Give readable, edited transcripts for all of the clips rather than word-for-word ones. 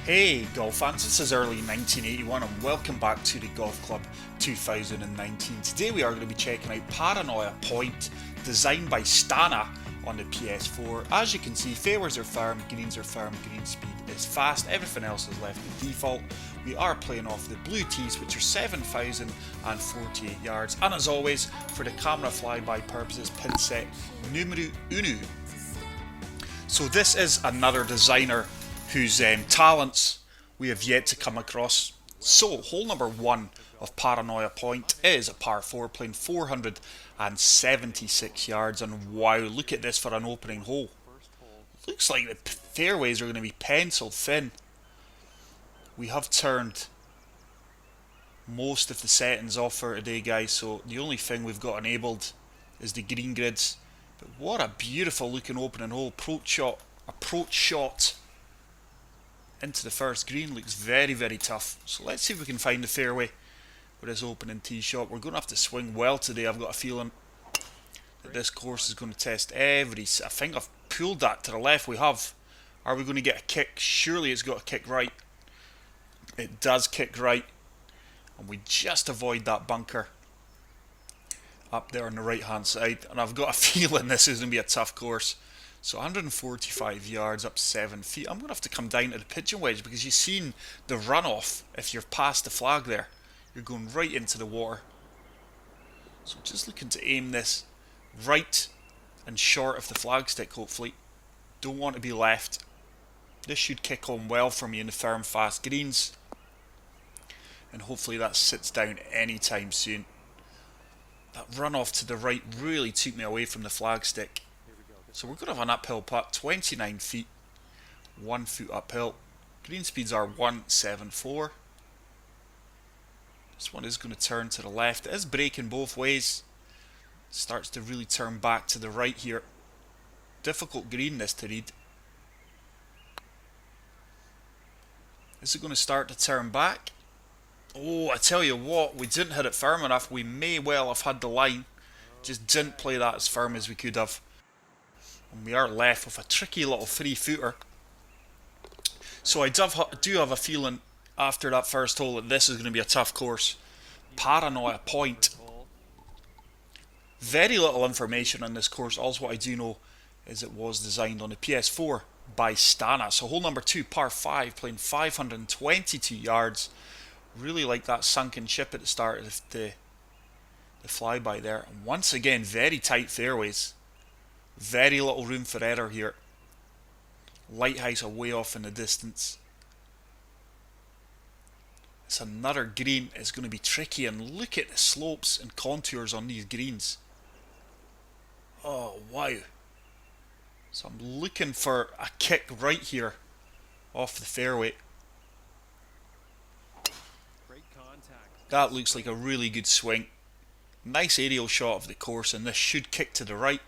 Hey golf fans, this is early 1981 and welcome back to the Golf Club 2019. Today we are going to be checking out Paranoia Point, designed by Stana on the PS4. As you can see, fairways are firm, greens are firm, green speed is fast, everything else is left at default. We are playing off the blue tees, which are 7,048 yards, and as always, for the camera flyby purposes, pin set numero uno. So this is another designer whose talents we have yet to come across. So, hole number one of Paranoia Point is a par 4 playing 476 yards, and wow, look at this for an opening hole. Looks like the fairways are going to be pencil thin. We have turned most of the settings off for today, guys, so the only thing we've got enabled is the green grids. But what a beautiful looking opening hole. Approach shot into the first green looks very, very tough. So let's see if we can find the fairway with this opening tee shot. We're going to have to swing well today. I've got a feeling that this course is going to test every... I think I've pulled that to the left. We have. Are we going to get a kick? Surely it's got a kick right. It does kick right. And we just avoid that bunker up there on the right hand side. And I've got a feeling this is going to be a tough course. So 145 yards up 7 feet. I'm going to have to come down to the pigeon wedge because you've seen the runoff. If you're past the flag there, you're going right into the water. So just looking to aim this right and short of the flagstick, hopefully. Don't want to be left. This should kick on well for me in the firm fast greens. And hopefully that sits down anytime soon. That runoff to the right really took me away from the flagstick. So we're going to have an uphill putt, 29 feet, 1 foot uphill. Green speeds are 174. This one is going to turn to the left. It is braking both ways. Starts to really turn back to the right here. Difficult green this to read. Is it going to start to turn back? Oh, I tell you what, we didn't hit it firm enough. We may well have had the line. Just didn't play that as firm as we could have. And we are left with a tricky little 3-footer. So I do have a feeling after that first hole that this is going to be a tough course. Paranoia Point. Very little information on this course. All what I do know is it was designed on the PS4 by Stana. So hole number 2, par 5, playing 522 yards. Really like that sunken chip at the start of the flyby there. And once again, very tight fairways. Very little room for error here. Lighthouse are way off in the distance. It's another green. It's going to be tricky, and look at the slopes and contours on these greens. Oh wow. So I'm looking for a kick right here off the fairway. That looks like a really good swing. Nice aerial shot of the course, and this should kick to the right.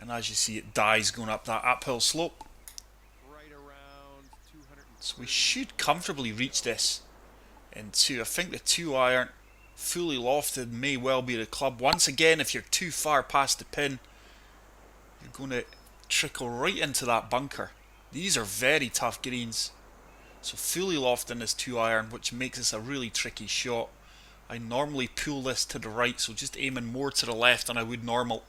And as you see, it dies going up that uphill slope. So we should comfortably reach this into, I think, the 2-iron. Fully lofted may well be the club. Once again, if you're too far past the pin, you're going to trickle right into that bunker. These are very tough greens. So fully lofted in this 2-iron, which makes this a really tricky shot. I normally pull this to the right, so just aiming more to the left than I would normal.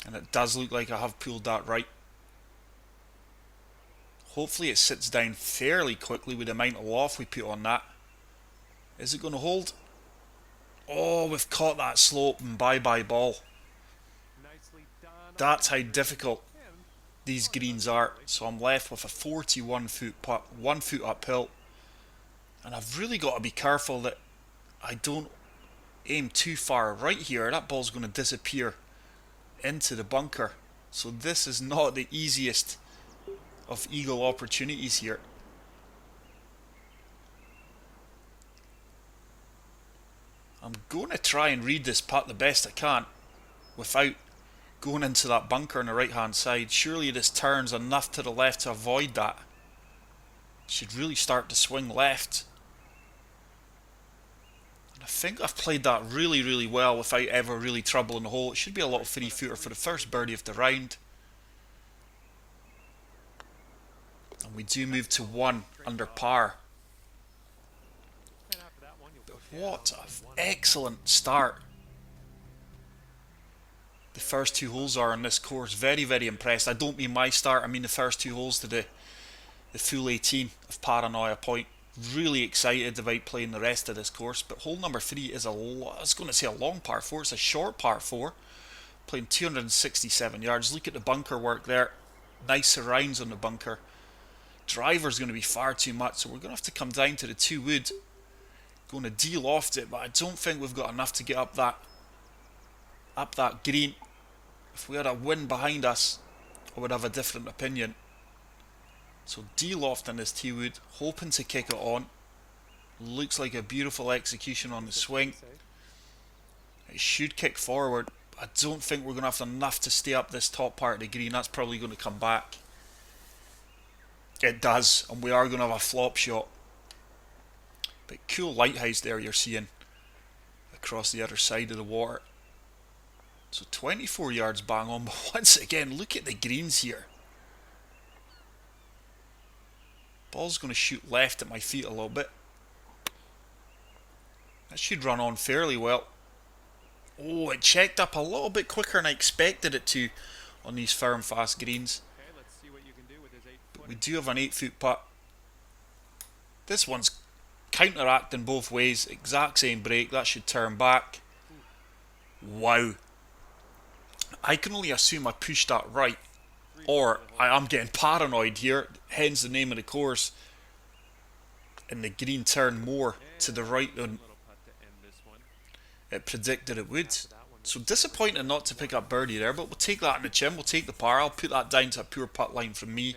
And it does look like I have pulled that right. Hopefully it sits down fairly quickly with the amount of loft we put on that. Is it going to hold? Oh, we've caught that slope and bye-bye ball. That's how difficult these greens are. So I'm left with a 41 foot putt, 1 foot uphill. And I've really got to be careful that I don't aim too far right here. That ball's going to disappear into the bunker. So this is not the easiest of eagle opportunities here. I'm going to try and read this putt the best I can without going into that bunker on the right hand side. Surely this turns enough to the left to avoid that. Should really start to swing left. And I think I've played that really, really well without ever really troubling the hole. It should be a little 3-footer for the first birdie of the round. And we do move to 1 under par. But what an excellent start the first 2 holes are on this course. Very, very impressed. I don't mean my start, I mean the first 2 holes today. The full 18 of Paranoia Point. Really excited about playing the rest of this course. But hole number 3 is I was going to say a long par 4. It's a short par 4. Playing 267 yards. Look at the bunker work there. Nice surrounds on the bunker. Driver's going to be far too much, so we're going to have to come down to the 2 wood. Going to de-loft it, but I don't think we've got enough to get up that green. If we had a wind behind us, I would have a different opinion. So de-lofting this 2 wood, hoping to kick it on. Looks like a beautiful execution on the swing. It should kick forward. I don't think we're going to have enough to stay up this top part of the green. That's probably going to come back. It does, and we are going to have a flop shot. But cool lighthouse there you're seeing across the other side of the water. So 24 yards bang on, but once again, look at the greens here. Ball's going to shoot left at my feet a little bit. That should run on fairly well. Oh, it checked up a little bit quicker than I expected it to on these firm, fast greens. But we do have an 8-foot putt. This one's counteracting both ways. Exact same break. That should turn back. Wow. I can only assume I pushed that right. Or I am getting paranoid here. Hence the name of the course. And the green turned more to the right than it predicted it would. So disappointing not to pick up birdie there, but we'll take that in the chin. We'll take the par. I'll put that down to a pure putt line from me.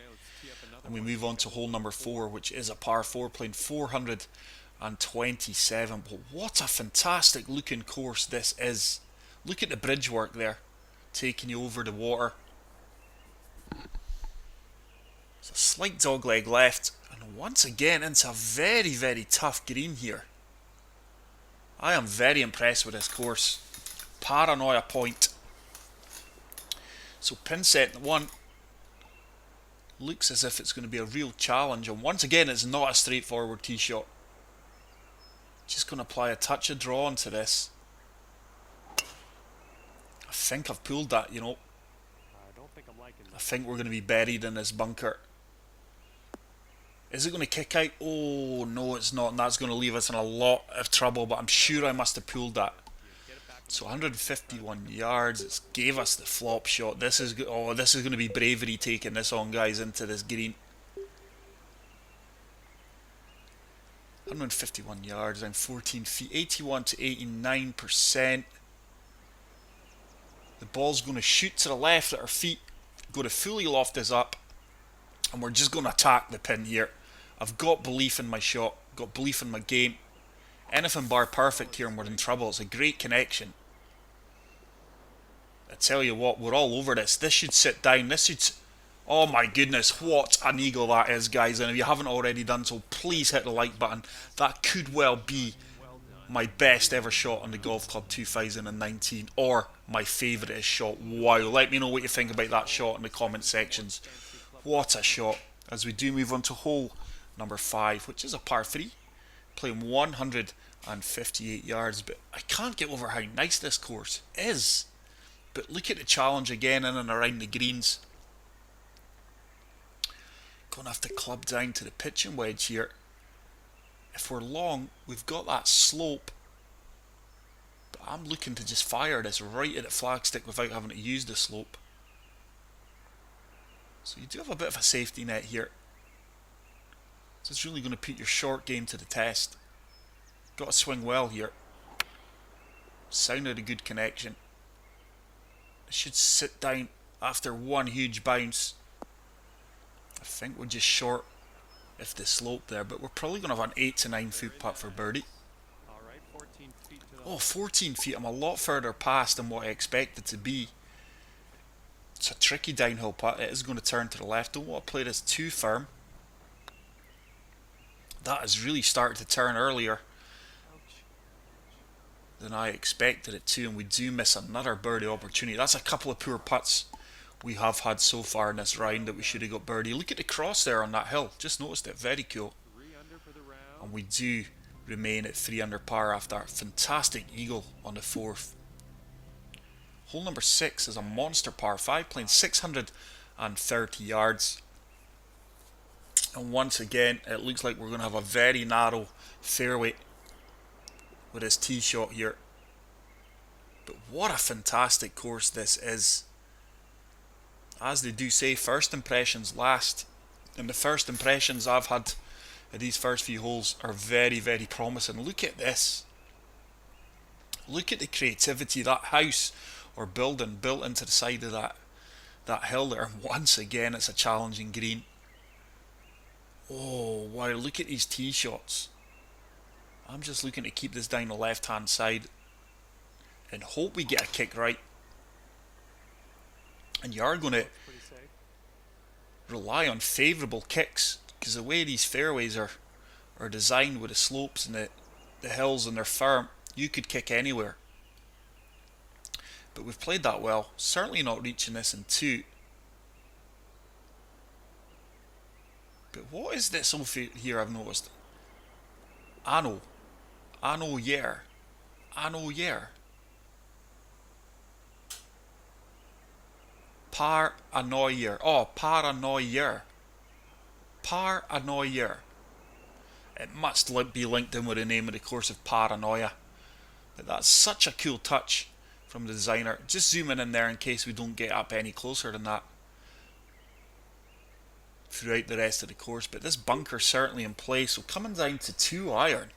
And we move on to hole number 4, which is a par 4, playing 427. But what a fantastic looking course this is. Look at the bridge work there, taking you over the water. It's a slight dogleg left, and once again it's a very, very tough green here. I am very impressed with this course. Paranoia Point. So pin set 1 looks as if it's going to be a real challenge, and once again it's not a straightforward tee shot. Just going to apply a touch of draw onto this. I think I've pulled that, you know. I think we're going to be buried in this bunker. Is it going to kick out? Oh, no, it's not. And that's going to leave us in a lot of trouble. But I'm sure I must have pulled that. So 151 yards. It gave us the flop shot. This is going to be bravery taking this on, guys, into this green. 151 yards and 14 feet. 81 to 89%. The ball's going to shoot to the left at our feet. Going to fully loft us up. And we're just going to attack the pin here. I've got belief in my shot, got belief in my game. Anything bar perfect here and we're in trouble. It's a great connection. I tell you what, we're all over this. This should sit down. This should... Oh my goodness, what an eagle that is, guys. And if you haven't already done so, please hit the like button. That could well be my best ever shot on the Golf Club 2019. Or my favourite shot. Wow, let me know what you think about that shot in the comment sections. What a shot. As we do move on to hole number 5, which is a par 3, playing 158 yards, but I can't get over how nice this course is. But look at the challenge again in and around the greens. Going to have to club down to the pitching wedge here. If we're long, we've got that slope, but I'm looking to just fire this right at the flagstick without having to use the slope. So you do have a bit of a safety net here. So it's really going to put your short game to the test. Got to swing well here. Sounded a good connection. It should sit down after one huge bounce. I think we're just short of the slope there, but we're probably going to have an 8 to 9 foot putt for birdie. Oh, 14 feet. I'm a lot further past than what I expected to be. It's a tricky downhill putt. It is going to turn to the left. Don't want to play this too firm. That has really started to turn earlier than I expected it to, and we do miss another birdie opportunity. That's a couple of poor putts we have had so far in this round that we should have got birdie. Look at the cross there on that hill. Just noticed it. Very cool. And we do remain at 3 under par after a fantastic eagle on the 4th. Hole number 6 is a monster par 5, playing 630 yards. And once again, it looks like we're going to have a very narrow fairway with his tee shot here. But what a fantastic course this is. As they do say, first impressions last. And the first impressions I've had of these first few holes are very, very promising. Look at this. Look at the creativity. That house or building built into the side of that hill there. Once again, it's a challenging green. Oh, wow, look at these tee shots. I'm just looking to keep this down the left-hand side and hope we get a kick right. And you are going to rely on favourable kicks, because the way these fairways are designed with the slopes and the hills, and they're firm, you could kick anywhere. But we've played that well. Certainly not reaching this in 2. But what is this over here I've noticed? Anno Yer. Paranoia. Oh, Paranoia. It must be linked in with the name of the course of Paranoia. But that's such a cool touch from the designer. Just zooming in there in case we don't get up any closer than that throughout the rest of the course. But this bunker certainly in place. So coming down to 2 iron.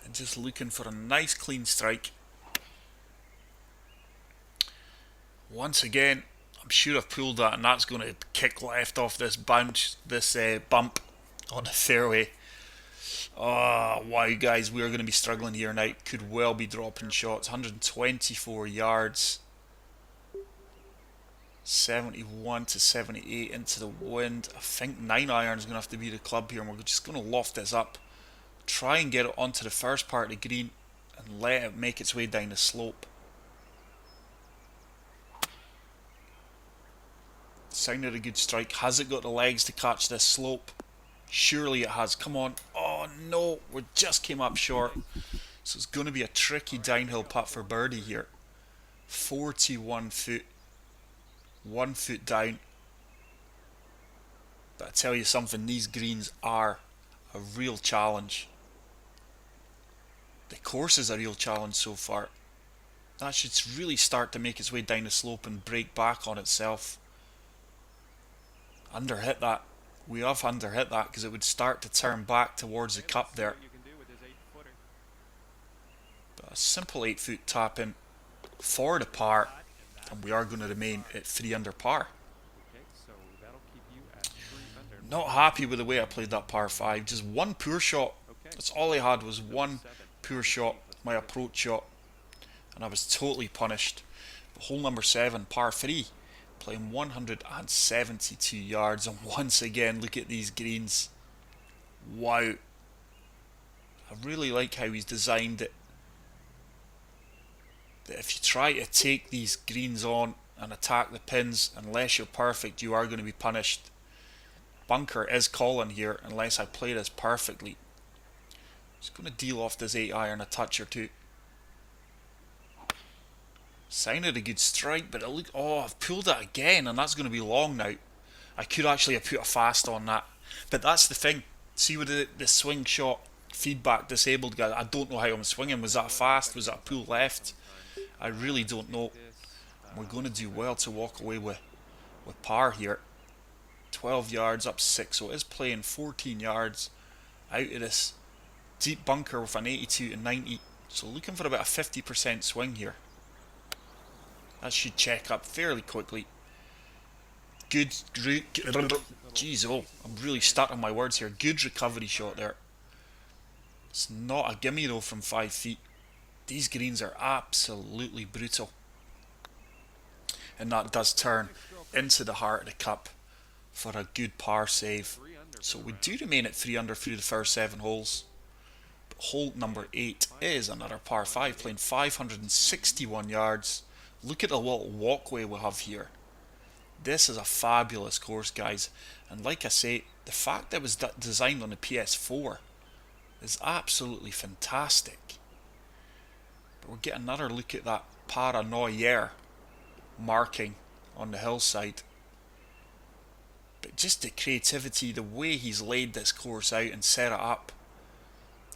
And just looking for a nice clean strike. Once again, I'm sure I've pulled that, and that's going to kick left off this bounce, this bump on the fairway. Oh, wow, guys, we are going to be struggling here now. Could well be dropping shots. 124 yards. 71 to 78 into the wind. I think 9 iron is going to have to be the club here, and we're just going to loft this up. Try and get it onto the first part of the green and let it make its way down the slope. Sounded a good strike. Has it got the legs to catch this slope? Surely it has. Come on. Oh no, we just came up short. So it's going to be a tricky downhill putt for birdie here. 41 foot. 1 foot down. But I tell you something, these greens are a real challenge. The course is a real challenge so far. That should really start to make its way down the slope and break back on itself. Underhit that. We have underhit that because it would start to turn back towards the cup there. But a simple 8 foot tap in for the par, and we are going to remain at 3 under par. Not happy with the way I played that par 5. Just one poor shot. That's all I had, was one poor shot, my approach shot, and I was totally punished. But hole number 7, par 3. Playing 172 yards, and once again, look at these greens. Wow. I really like how he's designed it. That if you try to take these greens on and attack the pins, unless you're perfect, you are going to be punished. Bunker is calling here unless I play this perfectly. Just going to deal off this 8 iron a touch or two. Sounded a good strike, but I've pulled it again, and that's going to be long now. I could actually have put a fast on that, but that's the thing. See with the swing shot feedback disabled, guys. I don't know how I'm swinging. Was that fast? Was that a pull left? I really don't know. We're going to do well to walk away with par here. 12 yards up 6, so it is playing 14 yards out of this deep bunker with an 82 to 90. So looking for about a 50% swing here. That should check up fairly quickly. Jeez, I'm really stuck on my words here. Good recovery shot there. It's not a gimme though from 5 feet. These greens are absolutely brutal. And that does turn into the heart of the cup for a good par save. So we do remain at 3 under through the first 7 holes. But hole number 8 is another par 5, playing 561 yards. Look at the little walkway we have here. This is a fabulous course, guys. And like I say, the fact that it was designed on the PS4 is absolutely fantastic. But we'll get another look at that Paranoia marking on the hillside. But just the creativity, the way he's laid this course out and set it up.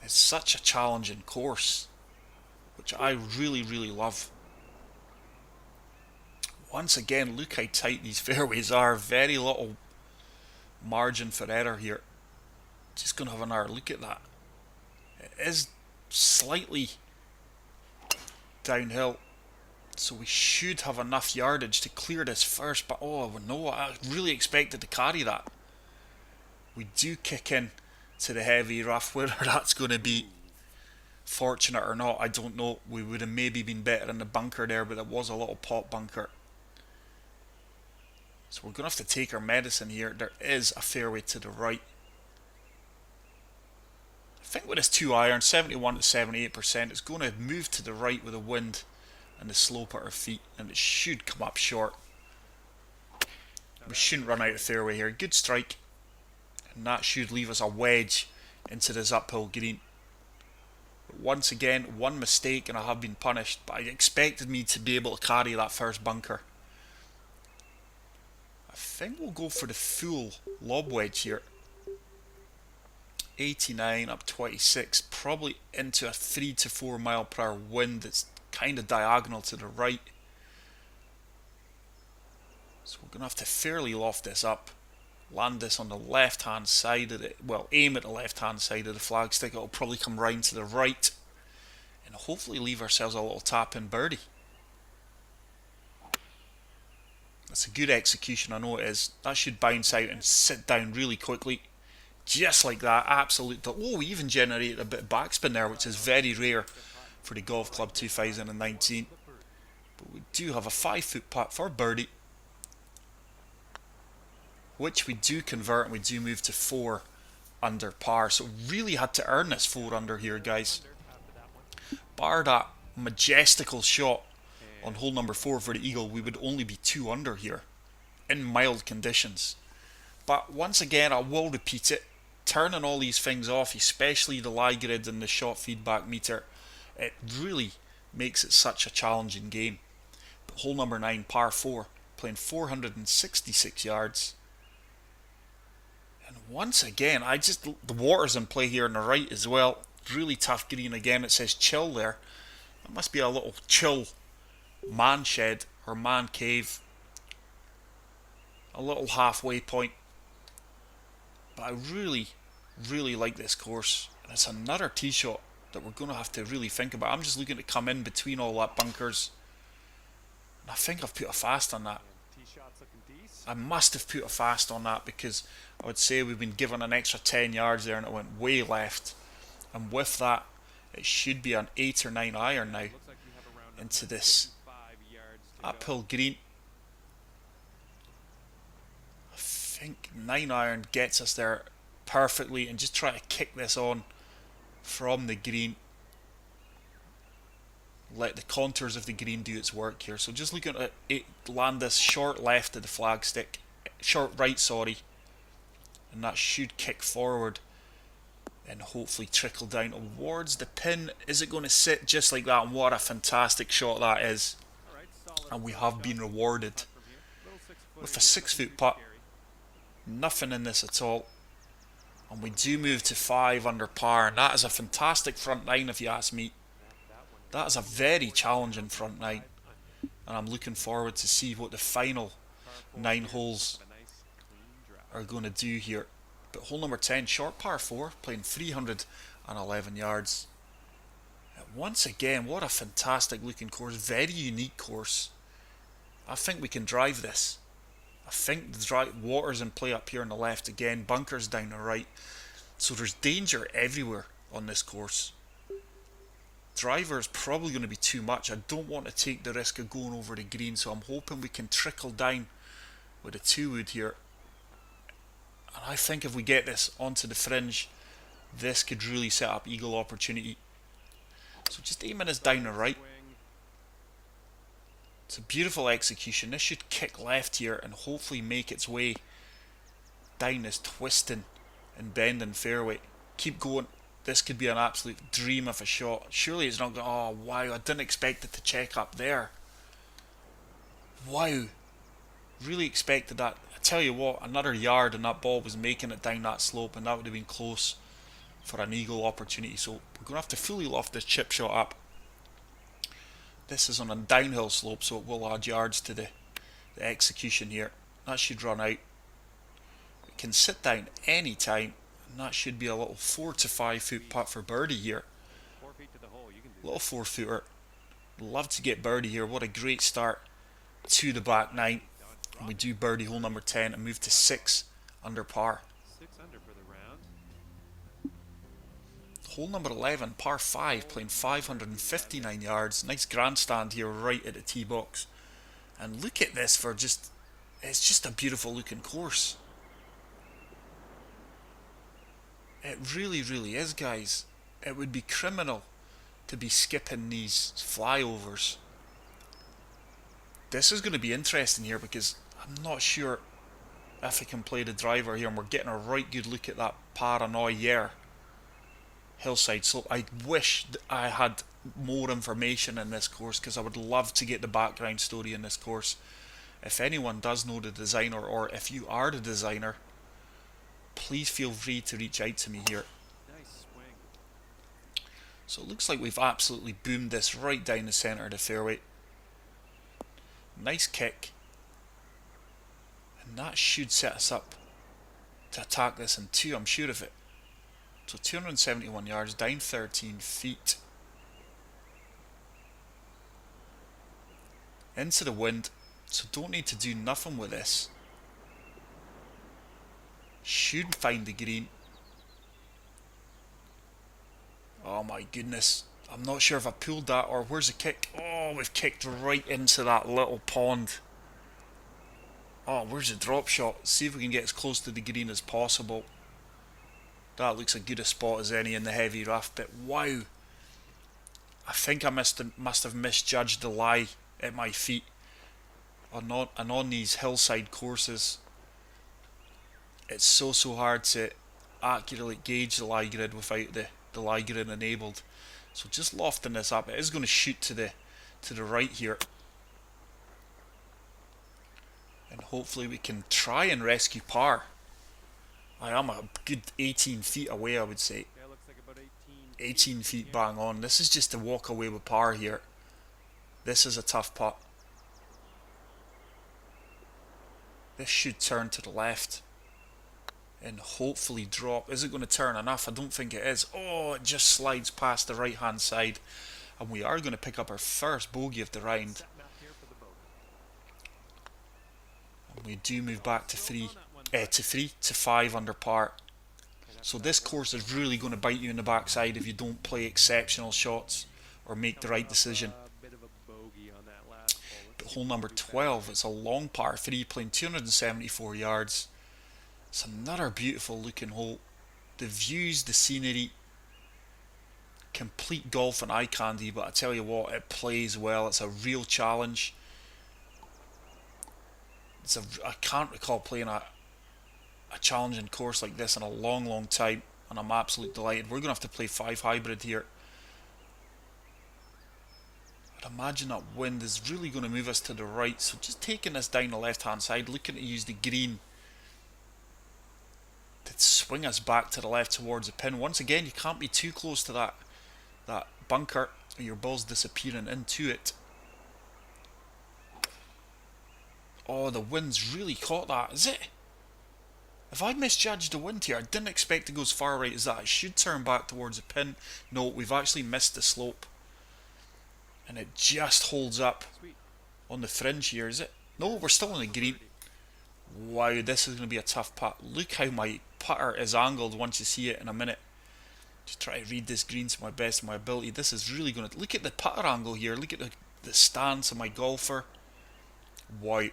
It's such a challenging course, which I really, really love. Once again, look how tight these fairways are. Very little margin for error here. Just going to have another look at that. It is slightly downhill, so we should have enough yardage to clear this first, but oh no, I really expected to carry that. We do kick in to the heavy rough. Whether that's going to be fortunate or not, I don't know. We would have maybe been better in the bunker there, but there was a little pot bunker. So we're going to have to take our medicine here. There is a fairway to the right. I think with this 2 iron, 71 to 78%, it's going to move to the right with the wind and the slope at our feet, and it should come up short. We shouldn't run out of fairway here. Good strike, and that should leave us a wedge into this uphill green. But once again, one mistake and I have been punished, but I expected me to be able to carry that first bunker. I think we'll go for the full lob wedge here. 89 up 26, probably into a 3 to 4 mile per hour wind that's kind of diagonal to the right. So we're going to have to fairly loft this up, land this on the left hand side of it, well, aim at the left hand side of the flagstick. It'll probably come round to the right and hopefully leave ourselves a little tap in birdie. That's a good execution, I know it is. That should bounce out and sit down really quickly. Just like that, absolutely. Oh, we even generated a bit of backspin there, which is very rare for the Golf Club 2019. But we do have a 5-foot putt for birdie, which we do convert, and we do move to 4 under par. So really had to earn this 4 under here, guys. Bar that majestical shot on hole number 4 for the eagle, we would only be 2 under here in mild conditions. But once again, I will repeat it. Turning all these things off, especially the lie grid and the shot feedback meter, it really makes it such a challenging game. But hole number 9, par 4, playing 466 yards. And once again, the water's in play here on the right as well. Really tough green again. It says chill there. It must be a little chill man shed or man cave. A little halfway point. But I really, really like this course. And it's another tee shot that we're going to have to really think about. I'm just looking to come in between all that bunkers. And I think I've put a fast on that. I must have put a fast on that, because I would say we've been given an extra 10 yards there and it went way left. And with that, it should be an 8 or 9 iron now into this uphill green. I think 9 iron gets us there perfectly, and just try to kick this on from the green. Let the contours of the green do its work here. So just looking at it, land this short left of the flagstick, short right, sorry, and that should kick forward and hopefully trickle down towards the pin. Is it going to sit just like that? And what a fantastic shot that is. And we have been rewarded with a 6-foot putt. Nothing in this at all. And we do move to 5 under par, and that is a fantastic front 9 if you ask me. That is a very challenging front 9, and I'm looking forward to see what the final 9 holes are going to do here. But hole number 10, short par 4, playing 311 yards. And once again, what a fantastic looking course, very unique course. I think we can drive this. I think the water's in play up here on the left again, bunkers down the right. So there's danger everywhere on this course. Driver is probably going to be too much. I don't want to take the risk of going over the green, so I'm hoping we can trickle down with a 2-wood here. And I think if we get this onto the fringe, this could really set up eagle opportunity. So just aiming us down the right. It's a beautiful execution. This should kick left here and hopefully make its way down this twisting and bending fairway. Keep going. This could be an absolute dream of a shot. Surely it's not going. Oh wow! I didn't expect it to check up there. Wow! Really expected that. I tell you what, another yard and that ball was making it down that slope, and that would have been close for an eagle opportunity. So we're going to have to fully loft this chip shot up. This is on a downhill slope, so it will add yards to the execution here. That should run out. It can sit down any time, and that should be a little 4 to 5 foot putt for birdie here. Little 4-footer. Love to get birdie here. What a great start to the back nine. And we do birdie hole number 10 and move to 6 under par. Hole number 11, par 5, playing 559 yards. Nice grandstand here right at the tee box. And look at this for just, it's just a beautiful looking course. It really, really is, guys. It would be criminal to be skipping these flyovers. This is going to be interesting here because I'm not sure if I can play the driver here, and we're getting a right good look at that Paranoia hillside slope. I wish I had more information in this course because I would love to get the background story in this course. If anyone does know the designer, or if you are the designer, please feel free to reach out to me here. So it looks like we've absolutely boomed this right down the centre of the fairway. Nice kick. And that should set us up to attack this in 2, I'm sure of it. So 271 yards, down 13 feet. Into the wind, so don't need to do nothing with this. Should find the green. Oh my goodness. I'm not sure if I pulled that or where's the kick. Oh, we've kicked right into that little pond. Oh, where's the drop shot? See if we can get as close to the green as possible. That looks as good a spot as any in the heavy rough, but wow. I think I must have misjudged the lie at my feet. And on these hillside courses, it's so hard to accurately gauge the lie grid without the lie grid enabled. So just lofting this up, it is going to shoot to the right here. And hopefully we can try and rescue par. I am a good 18 feet away, I would say. 18 feet bang on. This is just to walk away with par here. This is a tough putt. This should turn to the left and hopefully drop. Is it going to turn enough? I don't think it is. Oh, it just slides past the right hand side, and we are going to pick up our first bogey of the round. And we do move back to 5 under par. So this course is really going to bite you in the backside if you don't play exceptional shots or make the right decision. But hole number 12, it's a long par 3 playing 274 yards. It's another beautiful looking hole. The views, the scenery, complete golf and eye candy, but I tell you what, it plays well. It's a real challenge. I can't recall playing a challenging course like this in a long time, and I'm absolutely delighted. We're going to have to play 5 hybrid here. I'd imagine that wind is really going to move us to the right, so just taking this down the left hand side, looking to use the green to swing us back to the left towards the pin. Once again, you can't be too close to that bunker or your ball's disappearing into it. Oh, the wind's really caught that, is it? If I misjudged the wind here, I didn't expect to go as far right as that. It should turn back towards the pin. No, we've actually missed the slope. And it just holds up on the fringe here, is it? No, we're still in the green. Wow, this is going to be a tough putt. Look how my putter is angled once you see it in a minute. Just try to read this green to my best of my ability. This is really going to... Look at the putter angle here. Look at the stance of my golfer. Wow.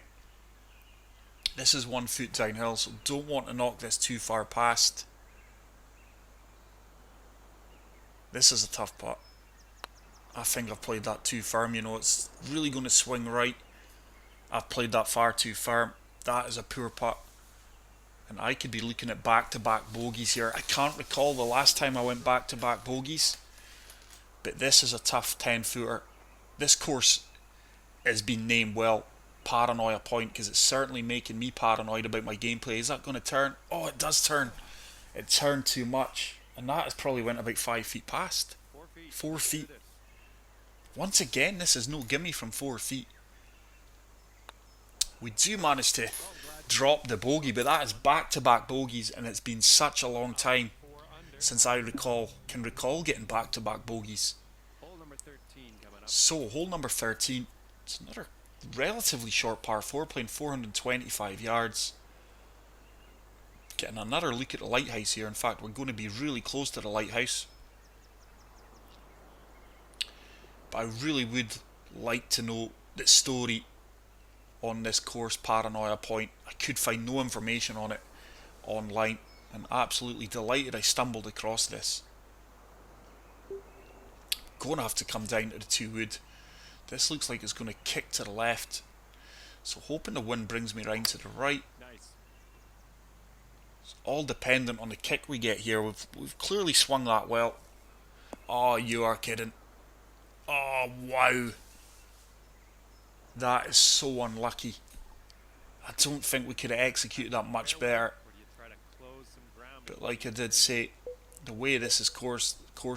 This is 1 foot downhill, so don't want to knock this too far past. This is a tough putt. I think I've played that too firm, you know, it's really going to swing right. I've played that far too firm. That is a poor putt. And I could be looking at back-to-back bogeys here. I can't recall the last time I went back-to-back bogeys. But this is a tough 10-footer. This course has been named, well, Paranoia Point, because it's certainly making me paranoid about my gameplay. Is that going to turn? Oh, it does turn. It turned too much. And that has probably went about 5 feet past. 4 feet. Once again, this is no gimme from 4 feet. We do manage to drop the bogey, but that is back-to-back bogeys, and it's been such a long time since I can recall getting back-to-back bogeys. So, hole number 13. It's another relatively short par 4, playing 425 yards. Getting another look at the lighthouse here. In fact, we're going to be really close to the lighthouse. But I really would like to know the story on this course, Paranoia Point. I could find no information on it online, and absolutely delighted I stumbled across this. Going to have to come down to the 2-wood. This looks like it's going to kick to the left, so hoping the wind brings me round to the right. It's all dependent on the kick we get here. We've clearly swung that well. Oh, you are kidding. Oh, wow. That is so unlucky. I don't think we could have executed that much better. But like I did say, the way this course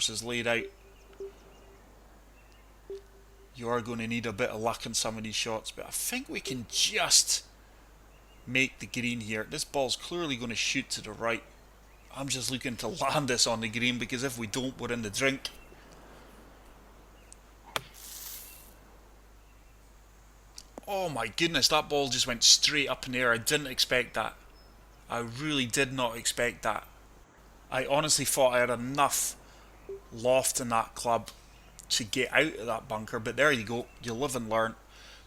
is laid out, you are going to need a bit of luck in some of these shots. But I think we can just make the green here. This ball's clearly going to shoot to the right. I'm just looking to land this on the green, because if we don't, we're in the drink. Oh my goodness, that ball just went straight up in the air. I didn't expect that. I really did not expect that. I honestly thought I had enough loft in that club to get out of that bunker, but there you go, you live and learn.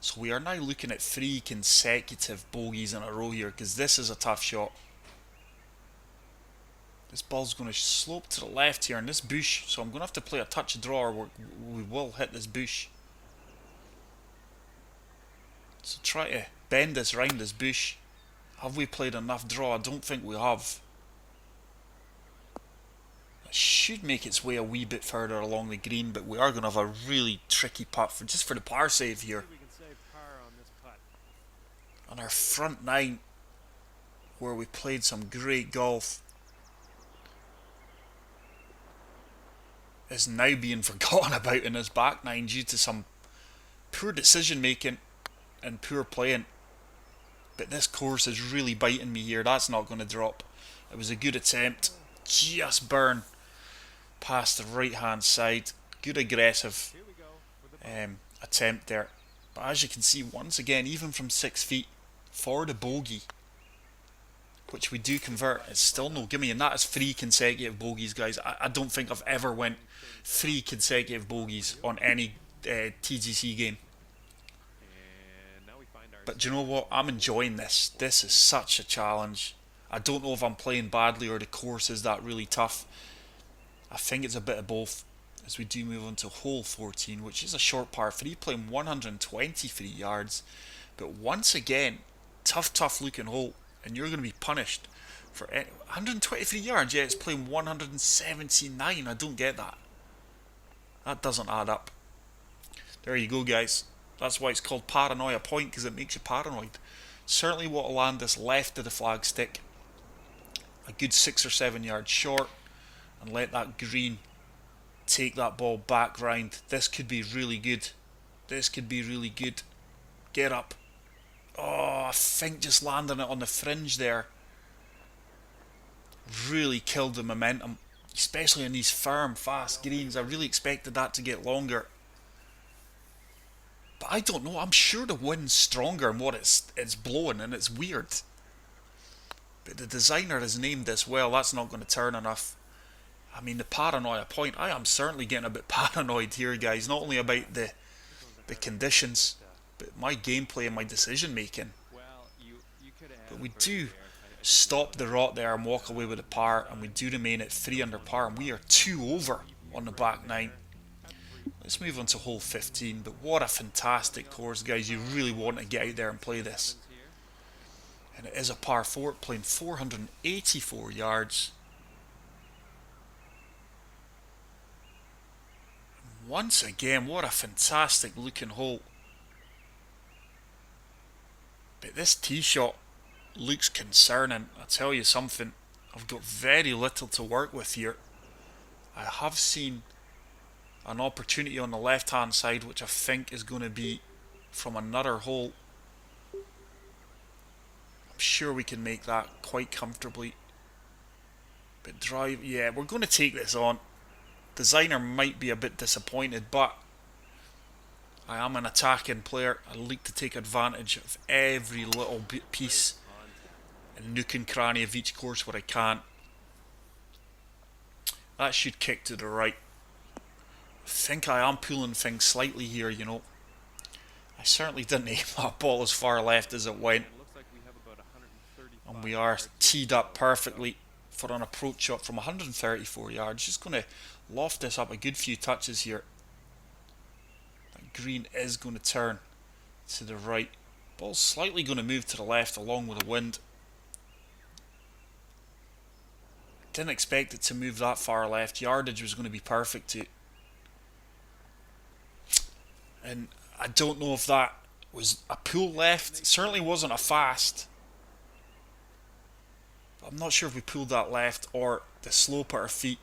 So we are now looking at 3 consecutive bogeys in a row here, because this is a tough shot. This ball's going to slope to the left here in this bush, so I'm going to have to play a touch of draw, or we will hit this bush. So try to bend this round this bush. Have we played enough draw? I don't think we have. It should make its way a wee bit further along the green, but we are going to have a really tricky putt just for the par save here. On our front 9, where we played some great golf, is now being forgotten about in this back 9 due to some poor decision making and poor playing. But this course is really biting me here. That's not going to drop. It was a good attempt. Just burn past the right hand side. Good aggressive attempt there. But as you can see, once again, even from 6 feet, for the bogey, which we do convert, it's still no gimme. And that is 3 consecutive bogeys, guys. I don't think I've ever went 3 consecutive bogeys on any TGC game. But do you know what? I'm enjoying this. This is such a challenge. I don't know if I'm playing badly or the course is that really tough. I think it's a bit of both, as we do move on to hole 14, which is a short par 3, playing 123 yards. But once again, tough looking hole, and you're going to be punished for 123 yards. Yeah, it's playing 179. I don't get that. That doesn't add up. There you go, guys. That's why it's called Paranoia Point, because it makes you paranoid. Certainly want to land this left of the flagstick, a good 6 or 7 yards short, and let that green take that ball back round. This could be really good. This could be really good. Get up. Oh, I think just landing it on the fringe there really killed the momentum, especially on these firm, fast greens. I really expected that to get longer. But I don't know, I'm sure the wind's stronger than what it's blowing, and it's weird. But the designer has named this well. That's not going to turn enough. I mean, the Paranoia Point, I am certainly getting a bit paranoid here, guys. Not only about the conditions, but my gameplay and my decision making. But we do stop the rot there and walk away with a par, and we do remain at 3 under par, and we are 2 over on the back 9. Let's move on to hole 15. But what a fantastic course, guys. You really want to get out there and play this. And it is a par 4, playing 484 yards. Once again, what a fantastic looking hole. But this tee shot looks concerning. I'll tell you something, I've got very little to work with here. I have seen an opportunity on the left hand side which I think is going to be from another hole. I'm sure we can make that quite comfortably. But drive, yeah, we're going to take this on. Designer might be a bit disappointed, but I am an attacking player. I like to take advantage of every little piece and nook and cranny of each course where I can. That should kick to the right. I think I am pulling things slightly here, you know. I certainly didn't aim that ball as far left as it went. And we are teed up perfectly for an approach shot from 134 yards. Just going to loft this up a good few touches here. That green is going to turn to the right. Ball's slightly going to move to the left along with the wind. Didn't expect it to move that far left. Yardage was going to be perfect too. And I don't know if that was a pull left. It certainly wasn't a fast. I'm not sure if we pulled that left or the slope at our feet.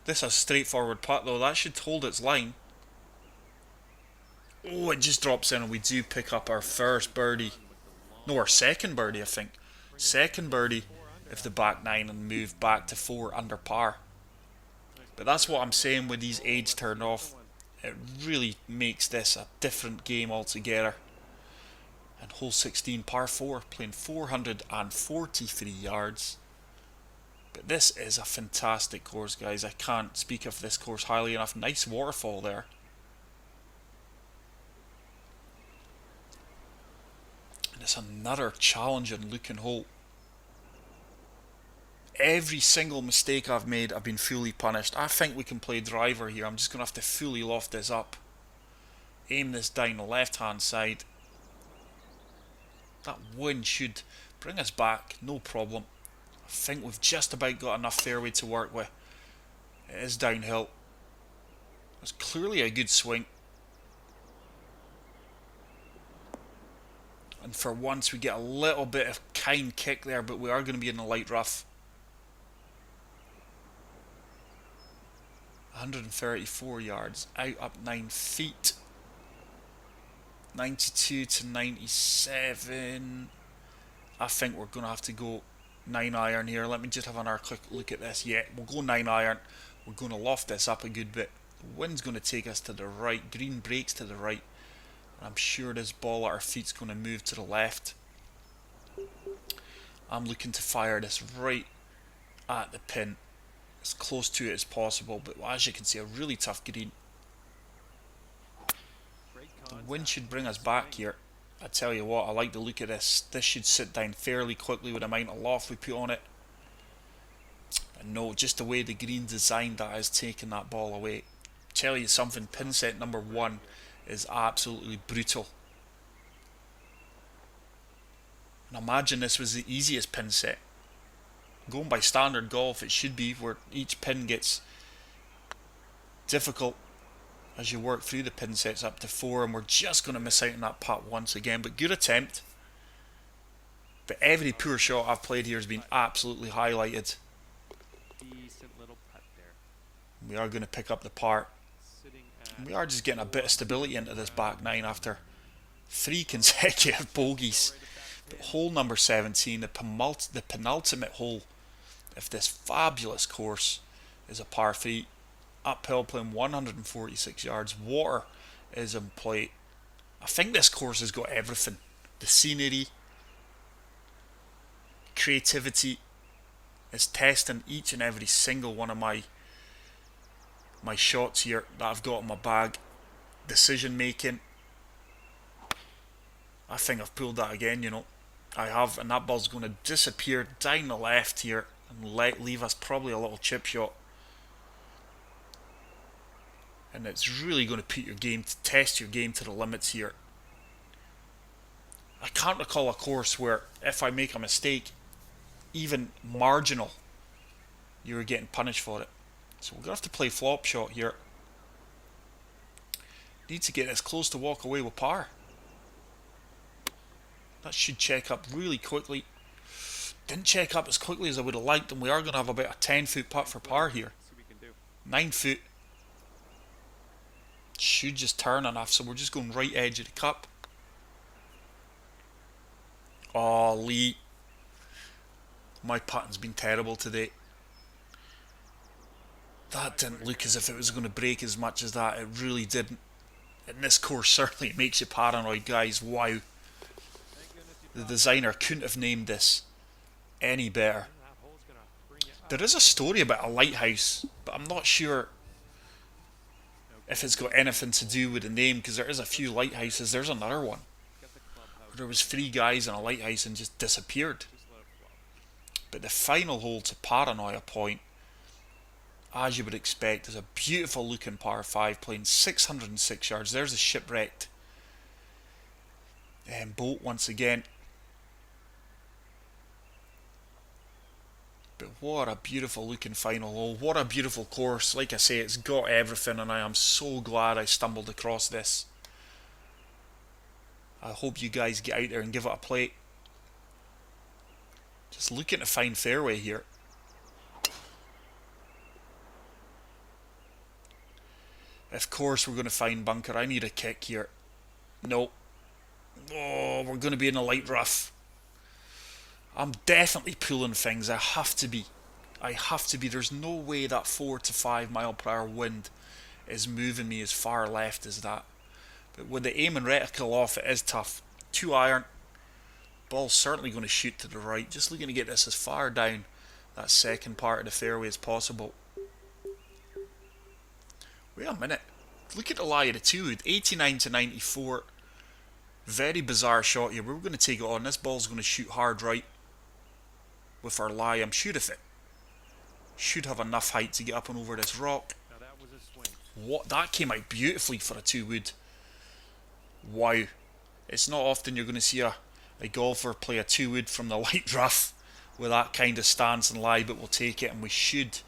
This is a straightforward putt though. That should hold its line. Oh, it just drops in and we do pick up our first birdie. No, our second birdie I think. Second birdie if the back nine and move back to 4 under par. But that's what I'm saying with these aids turned off. It really makes this a different game altogether. And hole 16 par 4, playing 443 yards. But this is a fantastic course, guys. I can't speak of this course highly enough. Nice waterfall there. And it's another challenging looking hole. Every single mistake I've made, I've been fully punished. I think we can play driver here. I'm just going to have to fully loft this up. Aim this down the left hand side. That wind should bring us back, no problem. I think we've just about got enough fairway to work with. It is downhill. It's clearly a good swing. And for once we get a little bit of kind kick there, but we are going to be in the light rough. 134 yards, out up 9 feet. 92 to 97. I think we're going to have to go 9 iron here. Let me just have another quick look at this. Yeah, we'll go 9 iron. We're going to loft this up a good bit. The wind's going to take us to the right. Green breaks to the right. I'm sure this ball at our feet's going to move to the left. I'm looking to fire this right at the pin, as close to it as possible, but as you can see, a really tough green. The wind should bring us back here. I tell you what, I like the look of this. This should sit down fairly quickly with the amount of loft we put on it. And no, just the way the green designed that has taken that ball away. Tell you something, pin set number 1 is absolutely brutal. And imagine this was the easiest pin set. Going by standard golf, it should be where each pin gets difficult as you work through the pin sets up to 4, and we're just going to miss out on that putt once again. But good attempt. But every poor shot I've played here has been absolutely highlighted. We are going to pick up the par. And we are just getting a bit of stability into this back nine after 3 consecutive bogeys. But hole number 17, the penultimate hole of this fabulous course, is a par 3. Uphill, playing 146 yards. Water is in play. I think this course has got everything. The scenery, creativity. It's testing each and every single one of my shots here that I've got in my bag. Decision making. I think I've pulled that again, you know. I have, and that ball's going to disappear down the left here and leave us probably a little chip shot. And it's really going to put your game, to test your game to the limits here. I can't recall a course where if I make a mistake, even marginal, you were getting punished for it. So we're going to have to play flop shot here. Need to get this close to walk away with par. That should check up really quickly. Didn't check up as quickly as I would have liked, and we are going to have about a 10-foot putt for par here. 9 foot. Should just turn enough, so we're just going right edge of the cup. Oh, Lee. My putting's been terrible today. That didn't look as if it was going to break as much as that. It really didn't. And this course certainly makes you paranoid, guys. Wow. The designer couldn't have named this any better. There is a story about a lighthouse, but I'm not sure if it's got anything to do with the name, because there is a few lighthouses. There's another one where there was 3 guys in a lighthouse and just disappeared. But the final hole to Paranoia Point, as you would expect, is a beautiful looking par 5 playing 606 yards. There's a shipwrecked boat once again. But what a beautiful looking final hole. What a beautiful course. Like I say, it's got everything, and I am so glad I stumbled across this. I hope you guys get out there and give it a play. Just looking to find fairway here. Of course we're going to find bunker. I need a kick here. No. Oh, we're going to be in a light rough. I'm definitely pulling things. I have to be. There's no way that 4 to 5 mile per hour wind is moving me as far left as that. But with the aim and reticle off, it is tough. 2 iron. Ball's certainly going to shoot to the right. Just looking to get this as far down that second part of the fairway as possible. Wait a minute. Look at the lie of the 2 wood. 89 to 94. Very bizarre shot here. We're going to take it on. This ball's going to shoot hard right with our lie. I'm sure of it. Should have enough height to get up and over this rock. What? That came out beautifully for a 2 wood. Wow. It's not often you're going to see a golfer play a 2 wood from the light rough with that kind of stance and lie, but we'll take it, and we should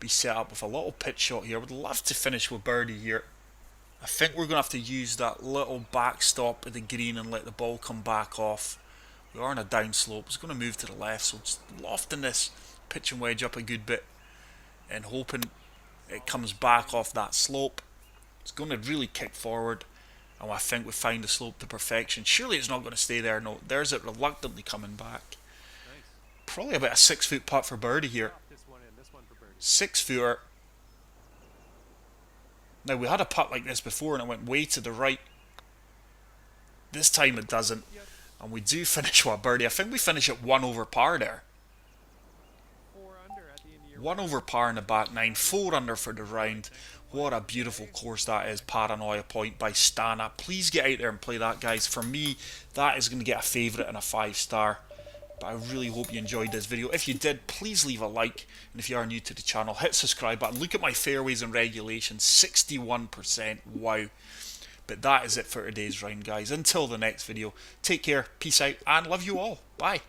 be set up with a little pitch shot here. I would love to finish with birdie here. I think we're going to have to use that little backstop of the green and let the ball come back off. We are on a down slope. It's going to move to the left, so just lofting this pitch and wedge up a good bit and hoping it comes back off that slope. It's going to really kick forward, and I think we find the slope to perfection. Surely it's not going to stay there. No, there's it reluctantly coming back. Probably about a 6-foot putt for birdie here. 6-footer. Now, we had a putt like this before and it went way to the right. This time it doesn't. And we do finish with a birdie. I think we finish at 1 over par there. 1 over par in the back 9. 4 under for the round. What a beautiful course that is. Paranoia Point by Stana. Please get out there and play that, guys. For me, that is going to get a favourite and a 5-star. But I really hope you enjoyed this video. If you did, please leave a like. And if you are new to the channel, hit subscribe button. Look at my fairways and regulations. 61%. Wow. But that is it for today's round, guys. Until the next video, take care, peace out, and love you all. Bye.